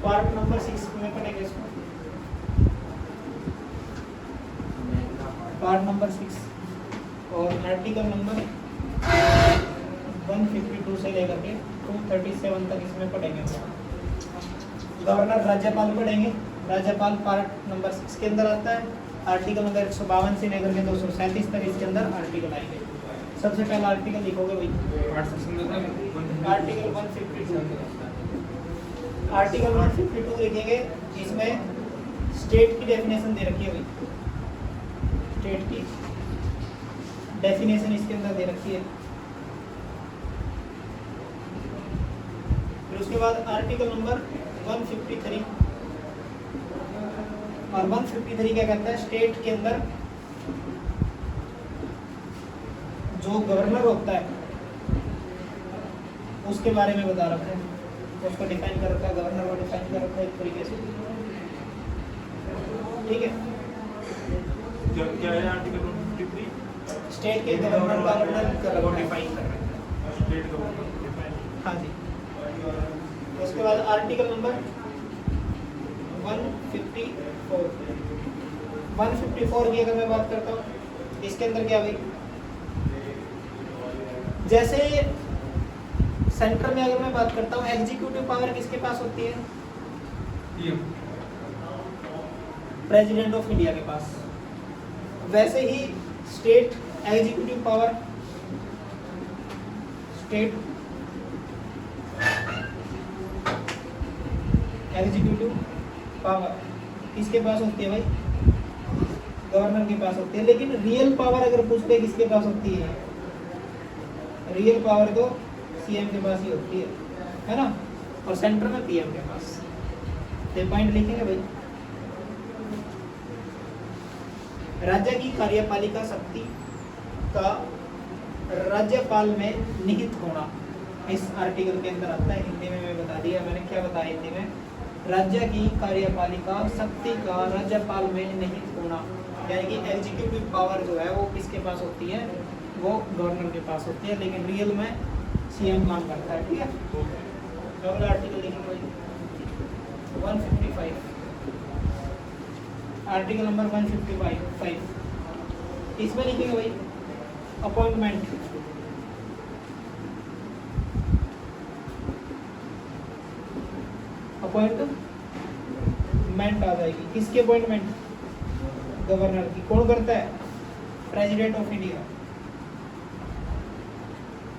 Part number 6 में पढ़ेंगे इसको, पार्ट नंबर 6 और आर्टिकल नंबर 152 से लेकर के 237 तक इसमें पढ़ेंगे। गवर्नर राज्यपाल पढ़ेंगे, राज्यपाल पार्ट नंबर 6 के अंदर आता है। आर्टिकल नंबर 152 से लेकर के 237 तक इसके अंदर आर्टिकल आएंगे। सबसे पहला आर्टिकल लिखोगे भाई, आर्टिकल 152। आर्टिकल 152 लिखेंगे, इसमें स्टेट की डेफिनेशन दे रखी है भाई, स्टेट की डेफिनेशन इसके अंदर दे रखी है। फिर उसके बाद आर्टिकल नंबर 153, और 153 क्या कहता है, स्टेट के अंदर जो गवर्नर होता है उसके बारे में बता रखा है, उसको डिफाइन कर रखा है, गवर्नर को डिफाइन कर रखा है एक तरीके से, ठीक है। क्या है आर्टिकल 153? स्टेट के गवर्नर का वर्णन कर रखा है, डिफाइन कर रहे हैं, स्टेट गवर्नर डिफाइन। हाँ जी। उसके बाद आर्टिकल नंबर 154 की अगर मैं बात करता हूँ, इसके अंदर क्या भाई, जैसे सेंटर में अगर मैं बात करता हूँ, एग्जीक्यूटिव पावर किसके पास होती है, प्रेसिडेंट ऑफ इंडिया के पास। वैसे ही state executive power, state executive power किसके पास होती है भाई, गवर्नर के पास होती है। लेकिन रियल पावर अगर पूछते किसके पास होती है, रियल पावर तो सीएम के पास ही होती है ना, और सेंटर में पीएम के पास। तो पॉइंट लिखेंगे भाई, राज्य की कार्यपालिका शक्ति का राज्यपाल में निहित होना इस आर्टिकल के अंदर आता है। हिंदी में मैं बता दिया, मैंने क्या बताया हिंदी में, राज्य की कार्यपालिका शक्ति का राज्यपाल में निहित होना, यानी कि एग्जीक्यूटिव पावर जो है वो किसके पास होती है, वो गवर्नर के पास होती है, लेकिन रियल में सीएम काम करता है, ठीक है। अगला आर्टिकल लिखेंगे 155, आर्टिकल नंबर 155, इसमें लिखेंगे भाई अपॉइंटमेंट, अपॉइंटमेंट आ जाएगी। किसकी अपॉइंटमेंट, गवर्नर की। कौन करता है, president of India,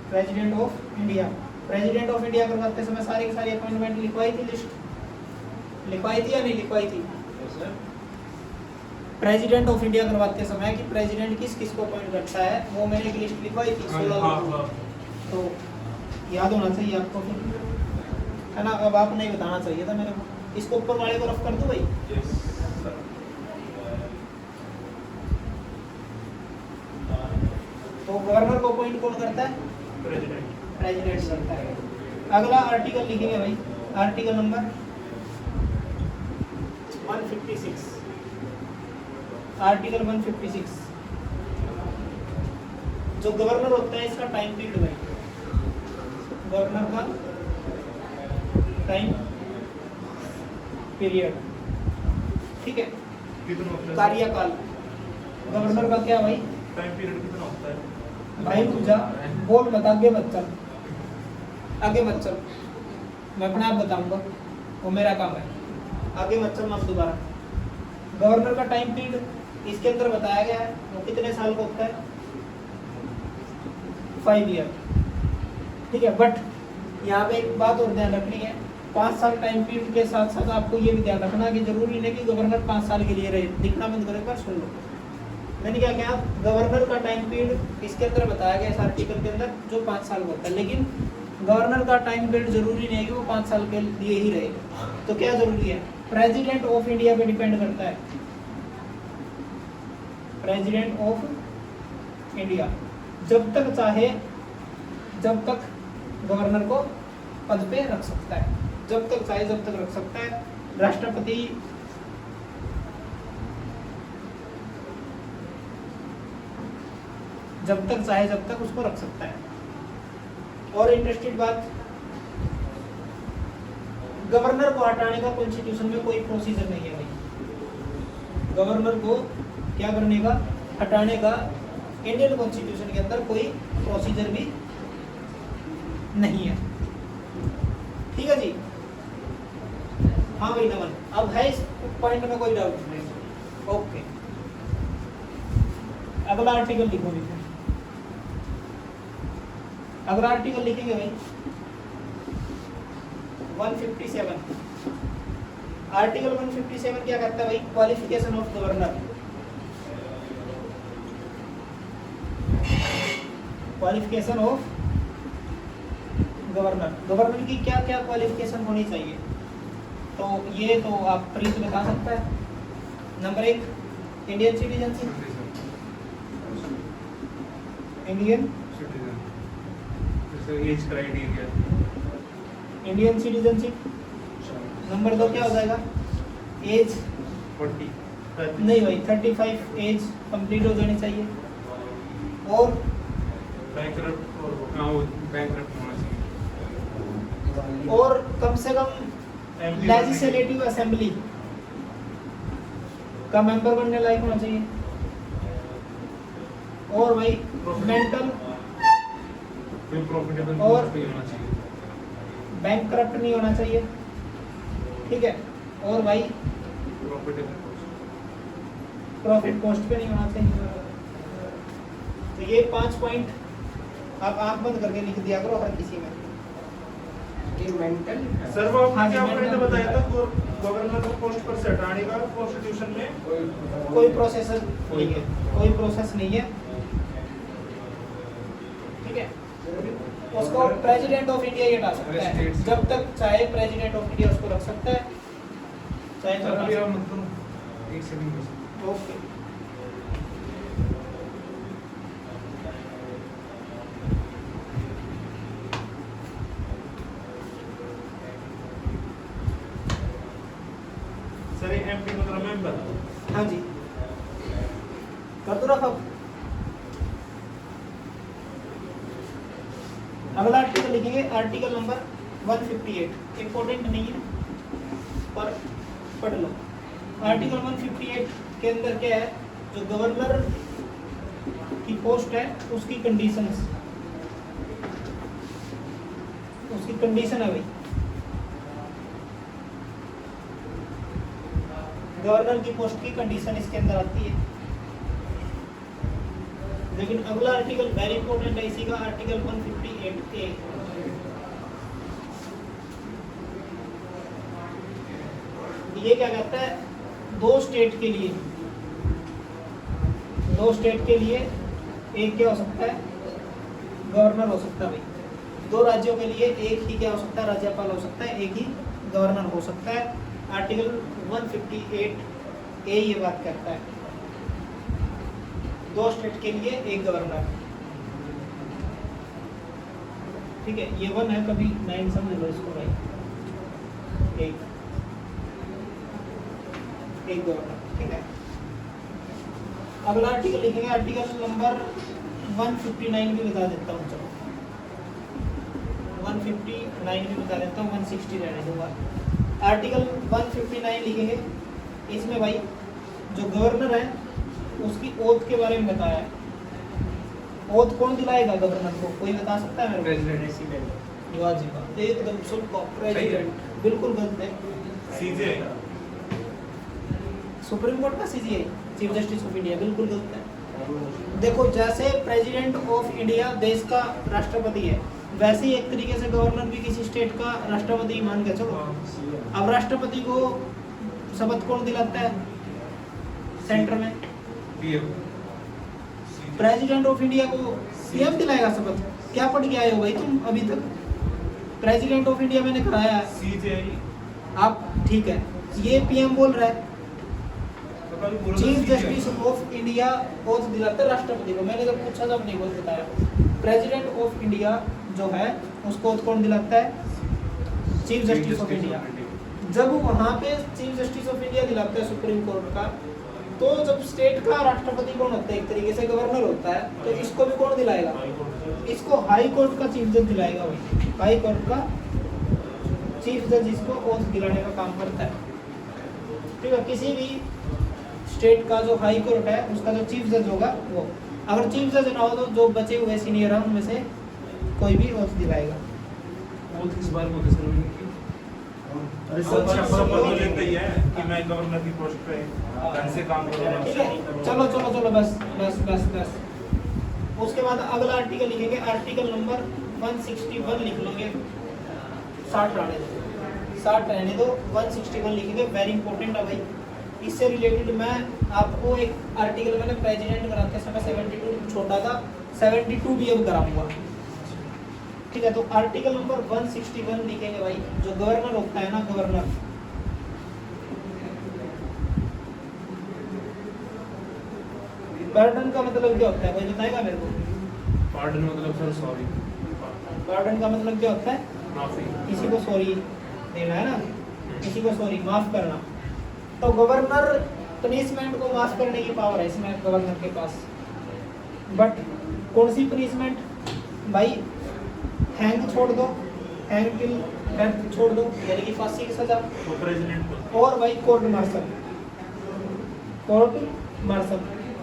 president of India. President of India करवाते समय सारी की सारी अपॉइंटमेंट लिखवाई थी, लिस्ट लिखवाई थी या नहीं लिखवाई थी, प्रेसिडेंट ऑफ इंडिया करवाते समय कि प्रेसिडेंट किस किस को अपॉइंट करता है, वो मैंने एक लिस्ट लिखवाई थी 16। तो याद होना चाहिए आपको, है ना। अब आप नहीं बताना चाहिए था मेरे को, इसको ऊपर वाले को रफ कर दो भाई। तो गवर्नर को अपॉइंट कौन करता है, प्रेसिडेंट करता है। अगला आर्टिकल लिखेंगे भाई, आर्टिकल नंबर 156, आर्टिकल 156, जो गवर्नर होता है इसका टाइम पीरियड भाई, गवर्नर का टाइम पीरियड, ठीक है। कार्यकाल गवर्नर का क्या भाई, टाइम पीरियड कितना होता है भाई, पूछा बोल बता, आगे मत चल, आगे मत चल, मैं अपने आप बताऊंगा, वो मेरा काम है, आगे मत चल। मैं दोबारा, गवर्नर का टाइम पीरियड इसके अंदर बताया गया है, वो कितने साल का होता है, 5 ईयर, ठीक है। बट यहाँ पे एक बात और ध्यान रखनी है, 5 साल टाइम पीरियड के साथ साथ आपको ये भी ध्यान रखना कि जरूरी नहीं कि गवर्नर 5 साल के लिए रहे। दिखना बंद करो, एक बार सुन लो मैंने क्या कहा, गवर्नर का टाइम पीरियड इसके अंदर बताया गया इस आर्टिकल के अंदर जो 5 साल का होता है, लेकिन गवर्नर का टाइम पीरियड जरूरी नहीं है कि वो 5 साल के लिए ही रहे। तो क्या जरूरी है, प्रेसिडेंट ऑफ इंडिया पे डिपेंड करता है, प्रेसिडेंट ऑफ इंडिया जब तक चाहे, जब तक गवर्नर को पद पे रख सकता है, जब तक चाहे जब तक रख सकता है। राष्ट्रपति जब तक चाहे जब तक उसको रख सकता है। और इंटरेस्टेड बात, गवर्नर को हटाने का कॉन्स्टिट्यूशन में कोई प्रोसीजर नहीं है भाई। गवर्नर को क्या करने का, हटाने का इंडियन कॉन्स्टिट्यूशन के अंदर कोई प्रोसीजर भी नहीं है। ठीक है जी। हाँ भाई नमन, अब है इस पॉइंट में कोई डाउट नहीं? ओके, अगला आर्टिकल लिखो भी। अगला आर्टिकल लिखेंगे भाई 157। आर्टिकल 157 क्या कहता है भाई? Qualification of governor. Qualification of governor, governor की क्या क्या क्वालिफिकेशन होनी चाहिए? तो ये तो आप प्रीत बता सकता है। Number 1, Indian citizenship. Indian age criteria, Indian citizenship. Number 2 क्या हो जाएगा? एज 40 नहीं भाई, 35 एज कंप्लीट हो जानी चाहिए। और बैंकरप्ट और बैंकरप्ट होना चाहिए। और कम से कम लेजिस्लेटिव असेंबली का मेंबर बनने लायक होना चाहिए। और भाई मेंटल कोई प्रॉफिटेबल और भी होना चाहिए। बैंक करप्ट नहीं होना चाहिए। ठीक है। और भाई प्रॉफिट पोस्ट पे नहीं होना चाहिए। तो ये 5 पॉइंट आप आंख बंद करके लिख दिया करो हर किसी में। ये मेंटल सर वो हाँ आपने जी, क्या मैंने पॉइंट बताया था गवर्नर को पोस्ट पर से हटाने का कॉन्स्टिट्यूशन में कोई प्रोसेस नहीं है, कोई प्रोसेस नहीं है। ठीक है। उसको प्रेसिडेंट ऑफ इंडिया ही हटा सकता है, जब तक चाहे प्रेसिडेंट ऑफ इंडिया उसको रख सकता है, चाहे तो अभी हटा हम सकता मतलब एक सेकंड बस। है। ओके। सर ये एमपी मतलब मेंबर। हाँ जी, कर दो रफ। अब अगला आर्टिकल लिखेंगे, आर्टिकल नंबर 158। इंपॉर्टेंट नहीं है पर पढ़ लो। आर्टिकल 158 के अंदर क्या है? जो गवर्नर की पोस्ट है उसकी कंडीशंस, उसकी कंडीशन है भाई। गवर्नर की पोस्ट की कंडीशन इसके अंदर आती है। लेकिन अगला आर्टिकल वेरी इंपॉर्टेंट है इसी का, आर्टिकल 158A। ये क्या कहता है? दो स्टेट के लिए एक क्या हो सकता है? गवर्नर हो सकता है भाई। 2 राज्यों के लिए एक ही क्या हो सकता है? राज्यपाल हो सकता है, एक ही गवर्नर हो सकता है। आर्टिकल 158A ये बात करता है, 2 स्टेट के लिए एक गवर्नर। ठीक है, ये 1 है, कभी 9 समझ लो इसको भाई। एक गवर्नर। ठीक है। अगला आर्टिकल लिखेंगे, आर्टिकल नंबर 159 भी बता देता हूँ। चलो 159 भी बता देता हूँ, 160 रहने दूंगा। आर्टिकल 159 लिखेंगे। इसमें भाई जो गवर्नर है उसकी ओथ के बारे में बताया है। ओथ कौन दिलाएगा गवर्नर को? कोई बता सकता है मेरे को? प्रेसिडेंट। वाह जी वाह, एकदम शुद्ध प्रेसिडेंट। बिल्कुल गलत है। सीजे सुप्रीम कोर्ट का CGI, chief justice of India, बिल्कुल गलत है। देखो, जैसे प्रेसिडेंट ऑफ इंडिया देश का राष्ट्रपति है, वैसे ही एक तरीके से गवर्नर भी किसी स्टेट का राष्ट्रपति मान के चलो। अब राष्ट्रपति को शपथ कौन दिलाता है सेंटर में? पीएम। प्रेसिडेंट ऑफ इंडिया को पीएम दिलाएगा शपथ? क्या पढ़ के आए हो भाई तुम अभी तक? प्रेसिडेंट ऑफ इंडिया मैंने कराया है सीजे आप, ठीक है। ये पीएम बोल रहा है। Chief justice of India oath दिलाता है राष्ट्रपति को। मैंने जब पूछा तब नहीं बोल बताया। प्रेसिडेंट ऑफ इंडिया जो है उसको ओथ कौन दिलाता है? Chief justice of India. जब वहाँ पे चीफ जस्टिस ऑफ इंडिया दिलाता है सुप्रीम कोर्ट का, तो जब स्टेट का राष्ट्रपति कौन होता है? एक तरीके से गवर्नर होता है। तो इसको भी कौन दिलाएगा? इसको हाई कोर्ट का चीफ जज दिलाएगा भाई। हाई कोर्ट का चीफ जज इसको ओथ दिलाने का काम करता है। ठीक है, किसी भी स्टेट का जो हाई कोर्ट है उसका जो चीफ जज होगा वो, अगर चीफ जज ना हो तो जो बचे हुए सीनियर हैं उनमें से कोई भी ओथ दिलाएगा। वो किस बार को किस रूल की शपथ तो लेते ही है कि मैं गवर्नर की पोस्ट पे ढंग से काम ठीक है, करूंगा। चलो चलो चलो बस बस बस बस। उसके बाद अगला आर्टिकल लिखेंगे, आर्टिकल नंबर 161 लिख लोगे, 60 रहने दो, 60 रहने दो, 161 लिखेंगे, वेरी इंपॉर्टेंट है भाई। इससे रिलेटेड मैं आपको एक आर्टिकल मैंने प्रेसिडेंट कराते समय 72 छोटा था, 72 भी अब कराऊंगा। ठीक है, तो आर्टिकल नंबर 161 लिखेंगे भाई, जो गवर्नर होता है ना, गवर्नर, पार्डन का मतलब क्या होता है, कोई बताएगा मेरे को? पार्डन मतलब सर सॉरी, पार्डन का मतलब क्या होता है? माफी। किसी को सॉरी देना है ना, किसी को सॉरी माफ करना। तो गवर्नर पनिशमेंट को माफ करने की पावर है इसमें गवर्नर के पास। बट कौन सी पनिशमेंट भाई? हैंग छोड़ दो, हैंग टिल डेथ छोड़ दो, यानी कि फांसी की सजा, तो प्रेसिडेंट को और भाई कोर्ट मार्शल, कोर्ट मार्शल,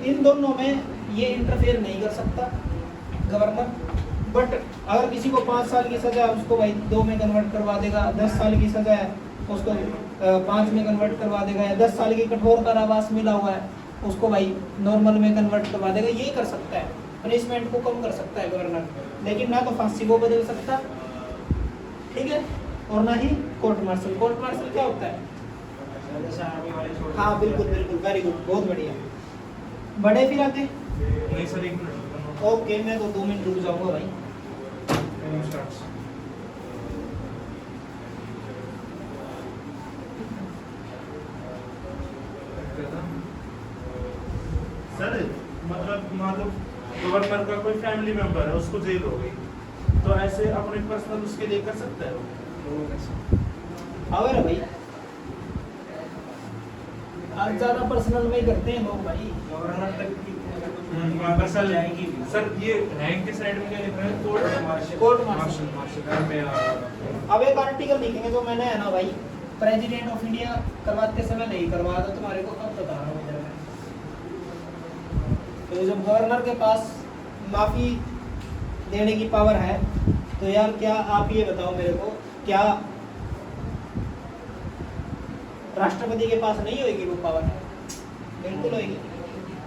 इन दोनों में ये इंटरफेयर नहीं कर सकता गवर्नर। बट अगर किसी को 5 साल की सजा है उसको भाई 2 में कन्वर्ट करवा देगा, 10 साल की सजा है उसको 5 में कन्वर्ट करवा देगा, या 10 साल की कठोर कारावास मिला हुआ है उसको भाई नॉर्मल में कन्वर्ट करवा देगा। ये कर सकता है, पनिशमेंट को कम कर सकता है गवर्नर, लेकिन ना तो फांसी को बदल सकता, ठीक है, और ना ही कोर्ट मार्शल। कोर्ट मार्शल क्या होता है? हाँ बिल्कुल बिल्कुल, वेरी गुड, बहुत बढ़िया। बड़े फिर आगे, नहीं सर, 1 मिनट ओके, मैं तो 2 मिनट रुक जाऊंगा भाई। स्टार्ट्स। सर मतलब मान लो गवर्नर का कोई फैमिली मेंबर है, उसको जेल हो गई, तो ऐसे अपने पर्सनल उसके लिए कर सकते हैं? अगर भाई आज ज्यादा पर्सनल में ही करते हैं लोग भाई, गवर्नर तक की पर्सनल जाएगी। सर ये रैंक के साइड में क्या लिख रहा है? Court martial. Court martial. Martial में अब एक आर्टिकल लिखेंगे जो मैंने है ना भाई, प्रेसिडेंट ऑफ इंडिया करवाते समय नहीं करवाया था, तुम्हारे को अब बता रहा हूँ इधर मैं। तो जब गवर्नर के पास माफी देने की पावर है, तो यार क्या आप ये बताओ मेरे को, क्या राष्ट्रपति के पास नहीं होगी वो पावर? बिल्कुल होगी।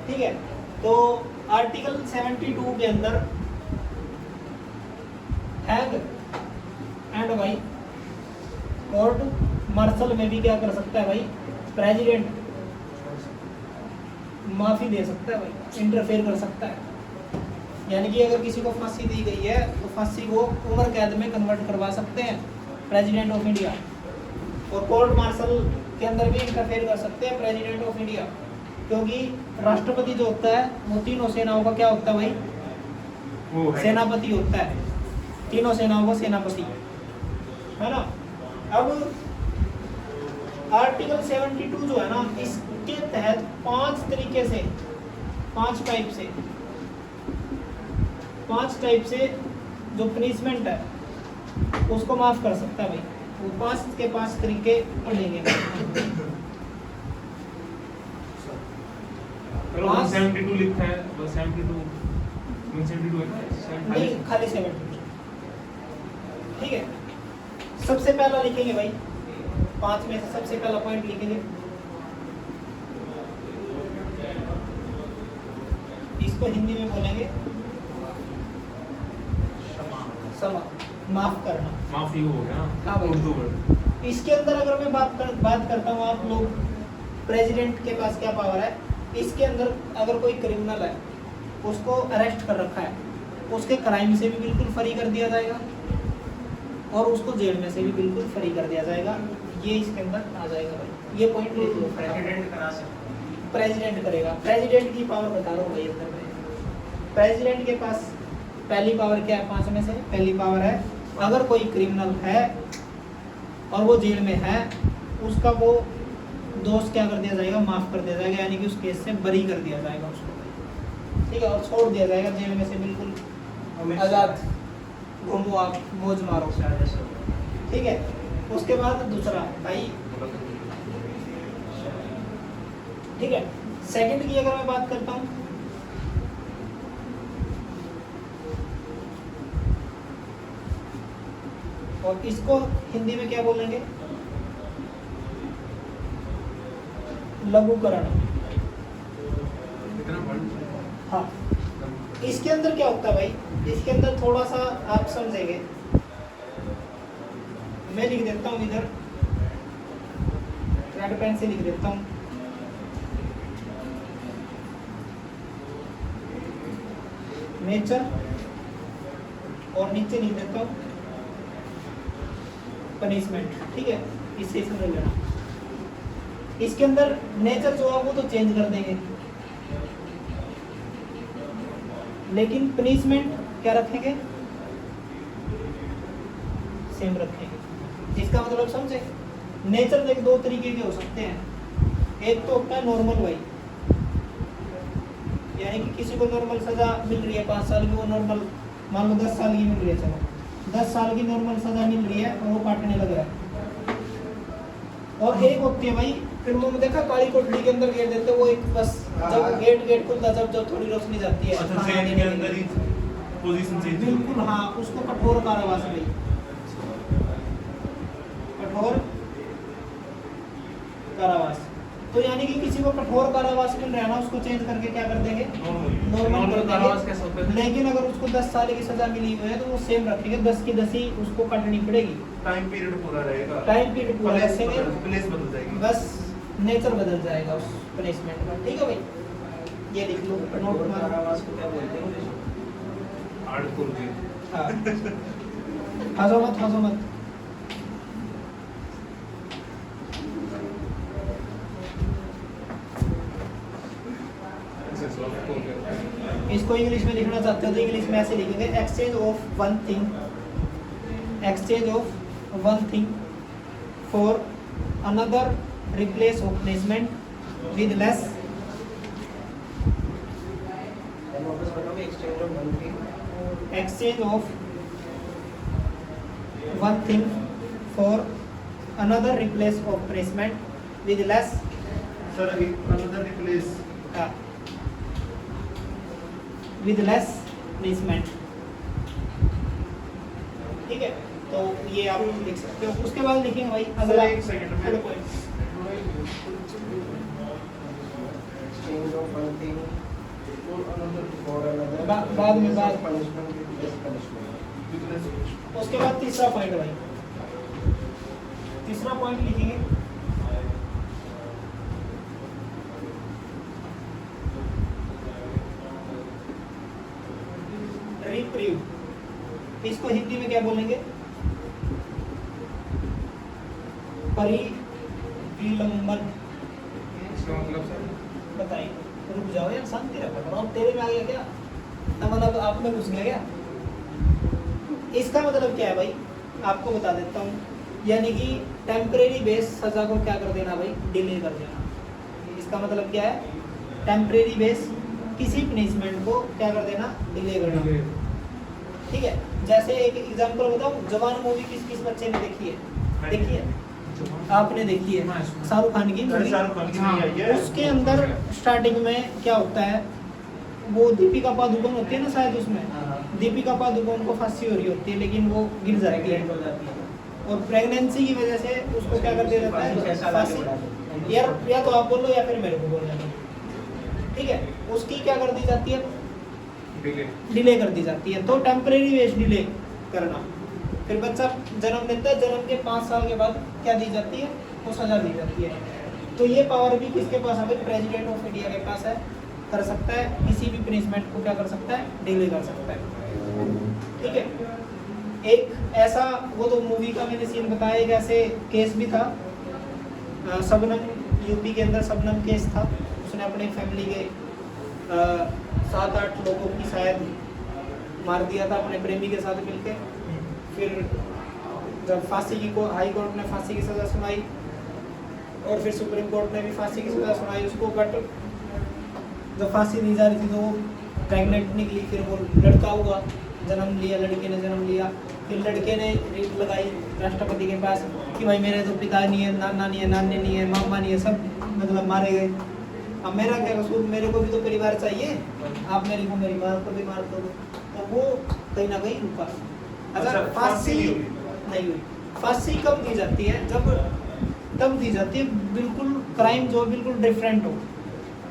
ठीक है, तो आर्टिकल 72 के अंदर हैंग एंड भाई कोर्ट मार्शल में भी क्या कर सकता है भाई? प्रेसिडेंट माफी दे सकता है भाई, इंटरफेयर कर सकता है। यानी कि अगर किसी को फांसी दी गई है तो फांसी को उम्र कैद में कन्वर्ट करवा सकते हैं प्रेसिडेंट ऑफ इंडिया, और कोर्ट मार्शल के अंदर भी इंटरफेयर कर सकते हैं प्रेसिडेंट ऑफ इंडिया, क्योंकि राष्ट्रपति जो होता है वो तीनों सेनाओं का क्या होता है भाई? वो है सेनापति होता है, तीनों सेनाओं का सेनापति, है ना। अब आर्टिकल 72 जो है ना, इसके तहत 5 तरीके से, 5 टाइप से जो पनिशमेंट है उसको माफ कर सकता है भाई। वो 5 के 5 तरीके पढ़ेंगे। चलो 172 लिखा है, बस 172 है ना, नहीं, खाली 72। ठीक है, सबसे पहला लिखेंगे भाई, 5 में से सबसे पहला पॉइंट लिखेंगे, इसको हिंदी में बोलेंगे क्षमा, माफ करना। माफी हो गया। हाँ भाई। उर्दू वर्ड। इसके अंदर अगर मैं बात करता हूँ, आप लोग प्रेसिडेंट के पास क्या पावर है? इसके अंदर अगर कोई क्रिमिनल है उसको अरेस्ट कर रखा है, उसके क्राइम से भी बिल्कुल फ्री कर दिया जाएगा और उसको जेल में से भी बिल्कुल फ्री कर दिया जाएगा। ये इसके अंदर आ जाएगा भाई, ये पॉइंट लिख लो। प्रेसिडेंट करा सकते प्रेसिडेंट करेगा, प्रेसिडेंट की पावर बता रहा हूँ भाई अंदर में। प्रेसिडेंट के पास पहली पावर क्या है? 5 में से पहली पावर है, अगर कोई क्रिमिनल है और वो जेल में है, उसका वो दोष क्या कर दिया जाएगा? माफ कर दिया जाएगा, यानी कि उस केस से बरी कर दिया जाएगा उसको, ठीक है, और छोड़ दिया जाएगा जेल में से बिल्कुल आजाद, घूमो आप, मौज मारो, ठीक है। उसके बाद दूसरा भाई, ठीक है। सेकंड की अगर मैं बात करता हूँ, और इसको हिंदी में क्या बोलेंगे? लघुकरण। हाँ, इसके अंदर क्या होता है भाई? इसके अंदर थोड़ा सा आप समझेंगे, मैं लिख देता हूँ इधर, रेड पेन से लिख देता हूँ। नेचर, और नीचे लिख देता हूँ पनिशमेंट, ठीक है, इससे समझ लेना। इसके अंदर नेचर जो है वो तो चेंज कर देंगे, लेकिन पनिशमेंट क्या रखेंगे? सेम रखेंगे। इसका मतलब समझे? नेचर देख दो तरीके के हो सकते हैं। एक तो होता है नॉर्मल वाई, यानी कि किसी को नॉर्मल सजा मिल रही है 5 साल की, वो नॉर्मल मान लो 10 साल की मिल रही है, चलो 10 साल की नॉर्मल सजा मिल रही है और वो काटने लग रहा है। और एक होती है भाई, फिल्मों में देखा काली कोठरी के अंदर गेट देते, वो एक बस जब गेट खुलता जब थोड़ी रोशनी जाती है, अच्छा, जेल के अंदर ही पोजीशन चेंज, बिल्कुल हाँ, उसको कठोर कारावास भाई, कठोर कारावास। तो यानी कि किसी को कठोर कारावास मिल रहा है ना, उसको चेंज करके क्या कर देंगे? नॉर्मल कर कारावास कैसे होता देंगे। है? लेकिन अगर उसको 10 साल की सजा मिली हुई है तो वो सेम रखेंगे, 10 की 10 ही उसको काटनी पड़ेगी। टाइम पीरियड पूरा रहेगा, टाइम पीरियड पूरा रखेंगे, प्लेस बदल जाएगी, बस नेचर बदल जाएगा उस पनिशमेंट का, ठीक है भाई? ये लिख लो, नोट मारो। कारावास को क्या बोलते हैं? Hardcore jail. हाँ, हंसो मत, हंसो मत। इसको इंग्लिश में लिखना चाहते हो तो इंग्लिश में ऐसे लिखेंगे, exchange of one thing, exchange of one thing for another, replace of punishment with less, वापस बताओगे, exchange of one thing, exchange of one thing for another, replace of punishment with less. Sir another replace, with less punishment, ठीक है? तो ये आप लिख सकते हो। उसके बाद लिखेंगे भाई अगला, एक सेकंड में अगला point। Exchange of one thing for another, बाद में बाद। Punishment with less punishment. उसके बाद तीसरा पॉइंट भाई, तीसरा पॉइंट लिखेंगे रिप्रीव। इसको हिंदी में क्या बोलेंगे? परिविलंबन। इसका मतलब सर? बताइए, रुक जाओ यार, शांति रखो थोड़ा। तेरे में आ गया क्या? मतलब आप में घुस गया क्या? इसका मतलब क्या है भाई? आपको बता देता हूँ, यानी कि टेम्परेरी बेस सजा को क्या कर देना भाई? डिले कर देना। इसका मतलब क्या है? टेम्परेरी बेस किसी पनिशमेंट को क्या कर देना? डिले करना, ठीक है? जैसे एक एग्जांपल बताऊं, जवान मूवी किस बच्चे ने देखी है? देखी है? आपने देखी है? शाहरुख खान की मूवी। शाहरुख खान की नहीं आई है। उसके अंदर स्टार्टिंग में क्या होता है, वो दीपिका पादुकोण होती है ना शायद उसमें, दीपिका पादुकोण को फांसी हो रही होती है, लेकिन वो गिर जाती है और प्रेगनेंसी की वजह से उसको क्या कर दिया जाता है? फांसी। या तो आप बोलो या फिर मेरे को बोलना, ठीक है? उसकी क्या कर दी जाती है? डिले कर दी जाती है। तो टेम्परेरी वेज डिले करना। फिर बच्चा जन्म लेता है, जन्म के 5 साल के बाद क्या दी जाती है? वो सजा दी जाती है। तो ये पावर भी किसके पास है? प्रेसिडेंट ऑफ इंडिया के पास है, कर सकता है किसी भी पनिशमेंट को क्या कर सकता है? डिले कर सकता है, ठीक है? एक ऐसा, वो तो मूवी का मैंने सीन बताया, एक ऐसे केस भी था, शबनम, यूपी के अंदर शबनम केस था। उसने अपने फैमिली के 7-8 लोगों की शायद मार दिया था अपने प्रेमी के साथ मिलके। फिर जब फांसी की हाई कोर्ट ने फांसी की सज़ा सुनाई और फिर सुप्रीम कोर्ट ने भी फांसी की सज़ा सुनाई उसको, बट जब फांसी दी जा रही थी तो वो प्रेग्नेंट निकली। फिर वो लड़का हुआ, जन्म लिया, लड़के ने जन्म लिया। फिर लड़के ने रिट लगाई राष्ट्रपति के पास कि भाई मेरे तो पिता नहीं है, नाना नहीं है, नानी नहीं है, मामा नहीं है, सब मतलब मारे गए। अब मेरा क्या कसूर, मेरे को भी तो परिवार चाहिए, आप मेरी को मेरी माँ को भी मार दोगे, तो वो कहीं ना कहीं रुका। अगर फांसी नहीं हुई, फांसी कब दी जाती है, जब तब दी जाती है बिल्कुल क्राइम जो बिल्कुल डिफरेंट हो।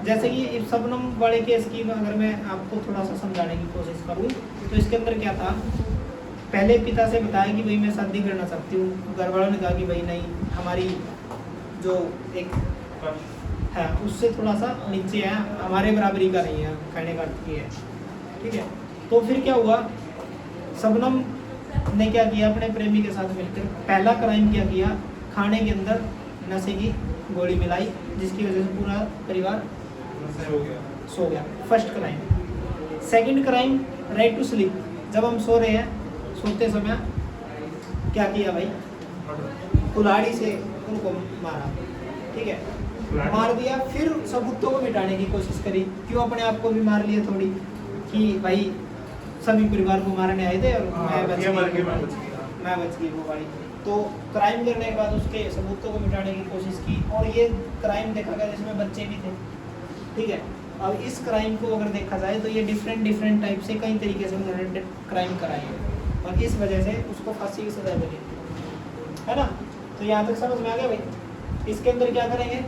जैसे कि इस शबनम वाले केस की अगर मैं आपको थोड़ा सा समझाने की कोशिश करूँ तो इसके अंदर क्या था, पहले पिता से बताया कि भाई मैं शादी करना चाहती हूँ, घर वालों ने कहा कि भाई नहीं, हमारी जो एक है उससे थोड़ा सा नीचे है, हमारे बराबरी का नहीं है, कहने का अर्थ ये है, ठीक है। तो फिर क्या हुआ, शबनम ने क्या किया, अपने प्रेमी के साथ मिलकर पहला क्राइम क्या किया, खाने के अंदर नशे की गोली मिलाई, जिसकी वजह से पूरा परिवार सो गया। First crime. Second crime, right to sleep, जब हम सो रहे हैं, सोते समय क्या किया भाई, कुल्हाड़ी से उनको मारा, ठीक है, मार दिया। फिर सबूतों को मिटाने की कोशिश करी, क्यों अपने आप को भी मार लिया थोड़ी, कि भाई सभी परिवार को मारने आए थे और मैं बच गई वो भाई। तो क्राइम करने के बाद उसके सबूतों को मिटाने की कोशिश की, और ये क्राइम देखा गया जिसमें बच्चे भी थे, ठीक है। अब इस क्राइम को अगर देखा जाए तो ये डिफरेंट टाइप से कई तरीके से उन्होंने क्राइम कराई है, और इस वजह से उसको फांसी की सजा मिली, है ना। तो यहाँ तक समझ में आ गया भाई। इसके अंदर क्या करेंगे,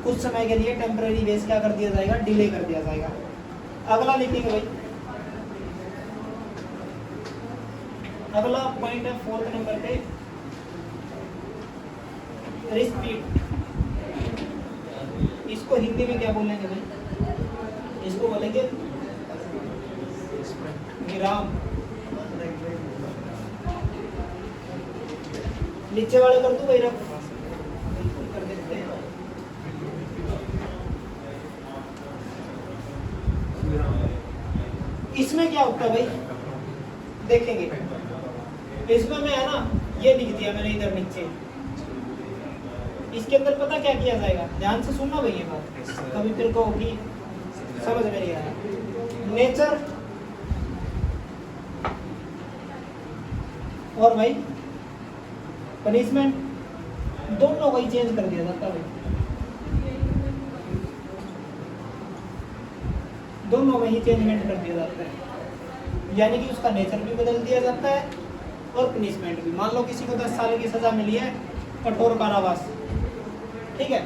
कुछ समय के लिए टेम्पररी बेस क्या कर दिया जाएगा, डिले कर दिया जाएगा। अगला लिखेंगे भाई, अगला पॉइंट है 4th नंबर पे, रिस्पीट। इसको हिंदी में क्या बोलेंगे भाई, इसको बोलेंगे विराम। नीचे वाले कर दूं भाई, रख कर देते हैं। इसमें क्या होता है भाई, देखेंगे इसमें मैं है ना, ये लिख दिया मैंने इधर नीचे। इसके अंदर पता क्या किया जाएगा, ध्यान से सुनना भाई ये बात, कभी फिर को कि समझ में नहीं आया। नेचर और भाई पनिशमेंट दोनों को ही चेंज कर दिया जाता है, दोनों में ही चेंजमेंट कर दिया जाता है, यानी कि उसका नेचर भी बदल दिया जाता है और पनिशमेंट भी। मान लो किसी को 10 साल की सजा मिली है, कठोर कारावास, ठीक है,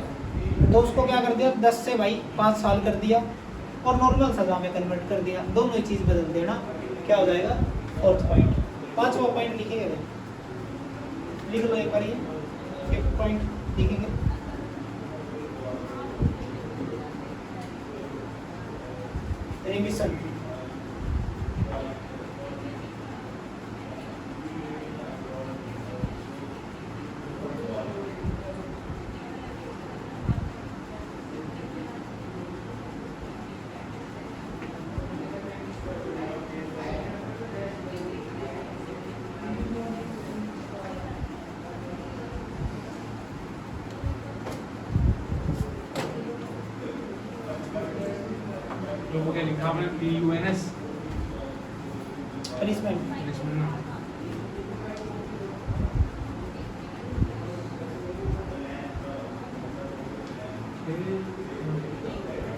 तो उसको क्या कर दिया, 10 से भाई 5 साल कर दिया और नॉर्मल सजा में कन्वर्ट कर दिया, दोनों ही चीज़ बदल देना। क्या हो जाएगा, 4th पॉइंट। 5वां पॉइंट लिखेंगे भाई, लिख लो एक बार, ये 5th पॉइंट लिखेंगे। रिमिशन। तो वो क्या लिखा आपने, PUNS पनिशमेंट।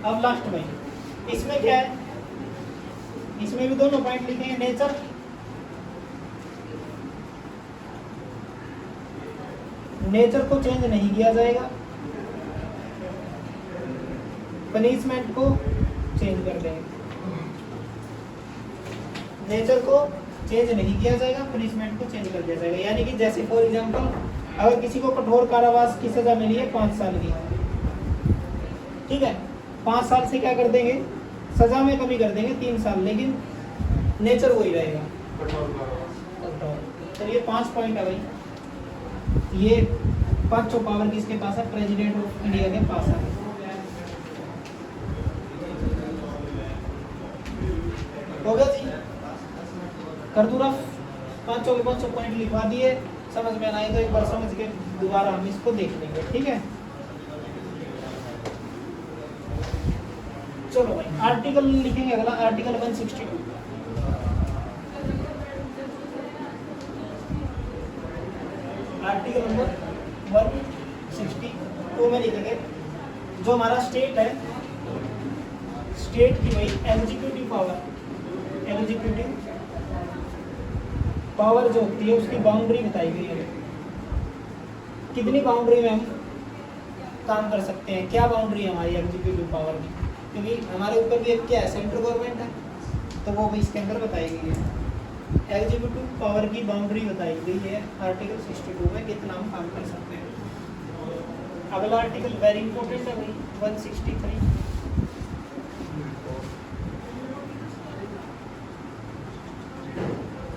अब लास्ट में इसमें क्या है, इसमें भी दोनों पॉइंट लिखेंगे। नेचर, नेचर को चेंज नहीं किया जाएगा, पनिशमेंट को चेंज कर देंगे। नेचर को चेंज नहीं किया जाएगा, पनिशमेंट को चेंज कर दिया जाएगा। यानी कि जैसे फॉर एग्जांपल, अगर किसी को कठोर कारावास की सजा मिली है 5 साल की, ठीक है, 5 साल से क्या कर देंगे, सजा में कमी कर देंगे 3 साल, लेकिन नेचर वही रहेगा, कठोर। तो ये 5 पॉइंट है भाई। ये 5 पावर किसके पास है, प्रेसिडेंट ऑफ इंडिया के पास है। हो गया जी, कर दूँ रफ, 5 के 5 पॉइंट लिखवा दिए। समझ में आए तो एक बार समझ के दोबारा हम इसको देख लेंगे, ठीक है। चलो भाई, आर्टिकल लिखेंगे अगला, आर्टिकल 162। आर्टिकल नंबर 162 में लिखेंगे जो हमारा स्टेट है, स्टेट की वही एग्जीक्यूटिव पावर जो होती है उसकी बाउंड्री बताई गई है। कितनी बाउंड्री में हम काम कर सकते हैं, क्या बाउंड्री है हमारी एग्जीक्यूटिव पावर की, क्योंकि हमारे ऊपर भी एक क्या है, सेंट्रल गवर्नमेंट है, तो वो भी इसके अंदर बताई गई है। एग्जीक्यूटिव पावर की बाउंड्री बताई गई है आर्टिकल 62 में, कितना हम काम कर सकते हैं। अगला आर्टिकल वेरी इंपॉर्टेंट है भाई 163।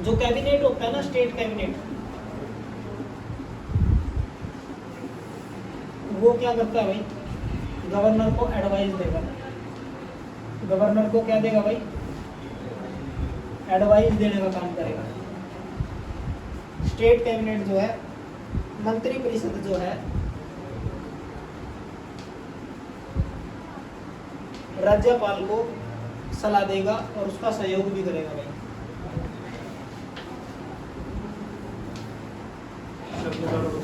जो कैबिनेट होता है ना, स्टेट कैबिनेट, वो क्या करता है भाई, गवर्नर को एडवाइस देगा। गवर्नर को क्या देगा भाई, एडवाइस देने का काम करेगा। स्टेट कैबिनेट जो है, मंत्री परिषद जो है, राज्यपाल को सलाह देगा और उसका सहयोग भी करेगा भाई। सर